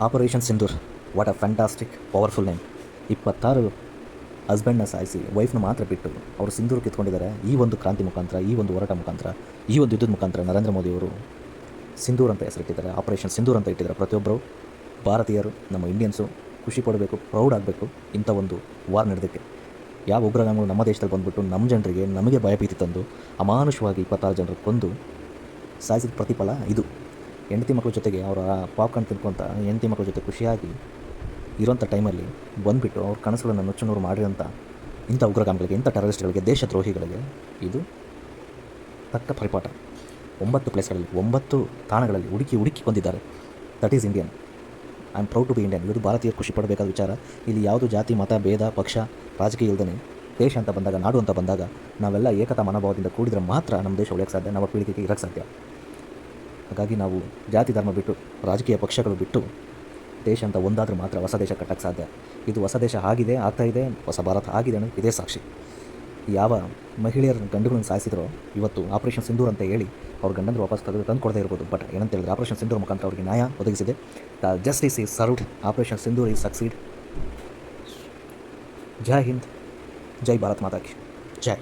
Operation Sindoor, what a fantastic powerful name. 26 ಹಸ್ಬೆಂಡ್ನ ಸಾಯಿಸಿ ವೈಫ್ನ ಮಾತ್ರ ಬಿಟ್ಟು ಅವರು ಸಿಂಧೂರು ಕಿತ್ಕೊಂಡಿದ್ದಾರೆ. ಈ ಒಂದು ಕ್ರಾಂತಿ ಮುಖಾಂತರ, ಈ ಒಂದು ಹೋರಾಟ ಮುಖಾಂತರ, ಈ ಒಂದು ಯುದ್ಧದ ಮುಖಾಂತರ ನರೇಂದ್ರ ಮೋದಿಯವರು ಸಿಂಧೂರ್ ಅಂತ ಹೆಸರಿಟ್ಟಿದ್ದಾರೆ. ಆಪರೇಷನ್ ಸಿಂಧೂರ್ ಅಂತ ಇಟ್ಟಿದ್ದಾರೆ. ಪ್ರತಿಯೊಬ್ಬರು ಭಾರತೀಯರು, ನಮ್ಮ ಇಂಡಿಯನ್ಸು ಖುಷಿ ಪಡಬೇಕು, ಪ್ರೌಡ್ ಆಗಬೇಕು. ಇಂಥ ಒಂದು ವಾರ್ ನಡೆದಕ್ಕೆ ಯಾವ ಉಗ್ರಗಾಮಿಗಳು ನಮ್ಮ ದೇಶದಲ್ಲಿ ಬಂದುಬಿಟ್ಟು ನಮ್ಮ ಜನರಿಗೆ, ನಮಗೆ ಭಯಭೀತಿ ತಂದು ಅಮಾನುಷವಾಗಿ 26 ಜನರು ಕೊಂದು ಸಾಯಿಸಿದ ಪ್ರತಿಫಲ ಇದು. ಹೆಂಡತಿ ಮಕ್ಕಳ ಜೊತೆಗೆ ಅವರ ಪಾಪ್ಕಾರ್ನ್ ತಿನ್ಕೊತ ಹೆಂಡತಿ ಮಕ್ಕಳ ಜೊತೆ ಖುಷಿಯಾಗಿ ಇರೋಂಥ ಟೈಮಲ್ಲಿ ಬಂದುಬಿಟ್ಟು ಅವ್ರ ಕನಸುಗಳನ್ನು ನುಚ್ಚುನೂರು ಮಾಡಿರೋಂಥ ಇಂಥ ಉಗ್ರಗಾಮಿಗಳಿಗೆ, ಇಂಥ ಟೆರರಿಸ್ಟ್ಗಳಿಗೆ, ದೇಶದ್ರೋಹಿಗಳಿಗೆ ಇದು ತಕ್ಕ ಪರಿಪಾಠ. 9 ಪ್ಲೇಸ್ಗಳಲ್ಲಿ, 9 ತಾಣಗಳಲ್ಲಿ ಹುಡುಕಿ ಕೊಂದಿದ್ದಾರೆ. That is Indian. I am proud to be Indian. ಇದು ಭಾರತೀಯರು ಖುಷಿ ಪಡಬೇಕಾದ ವಿಚಾರ. ಇಲ್ಲಿ ಯಾವುದು ಜಾತಿ, ಮತ, ಭೇದ, ಪಕ್ಷ, ರಾಜಕೀಯ ಇಲ್ಲದೇ ದೇಶ ಅಂತ ಬಂದಾಗ, ನಾಡು ಅಂತ ಬಂದಾಗ ನಾವೆಲ್ಲ ಏಕತಾ ಮನೋಭಾವದಿಂದ ಕೂಡಿದ್ರೆ ಮಾತ್ರ ನಮ್ಮ ದೇಶ ಉಳಿಯೋಕ್ಕೆ ಸಾಧ್ಯ, ನಮ್ಮ ಪೀಳಿಗೆಗೆ ಇರೋಕ್ಕೆ ಸಾಧ್ಯ. ಹಾಗಾಗಿ ನಾವು ಜಾತಿ ಧರ್ಮ ಬಿಟ್ಟು, ರಾಜಕೀಯ ಪಕ್ಷಗಳು ಬಿಟ್ಟು ದೇಶ ಅಂತ ಒಂದಾದರೂ ಮಾತ್ರ ಹೊಸ ದೇಶ ಕಟ್ಟಕ್ಕೆ ಸಾಧ್ಯ. ಇದು ಹೊಸ ದೇಶ ಆಗಿದೆ, ಆಗ್ತಾಯಿದೆ, ಹೊಸ ಭಾರತ ಆಗಿದೆ ಅನ್ನೋದು ಇದೇ ಸಾಕ್ಷಿ. ಯಾವ ಮಹಿಳೆಯರ ಗಂಡುಗಳನ್ನು ಸಾಯಿಸಿದ್ರೋ ಇವತ್ತು ಆಪರೇಷನ್ ಸಿಂಧೂರ್ ಅಂತ ಹೇಳಿ ಅವ್ರ ಗಂಡಂದ್ರು ವಾಪಸ್ ತಂದು ಕೊಡದೇ ಇರ್ಬೋದು. ಬಟ್ ಏನಂತ ಹೇಳಿದ್ರೆ ಆಪರೇಷನ್ ಸಿಂಧೂರ್ ಮುಖಾಂತರ ಅವರಿಗೆ ನ್ಯಾಯ ಒದಗಿಸಿದೆ. The justice is served. Operation Sindoor is succeed. Jai Hind, Jai Bharat Mata Ki Jai.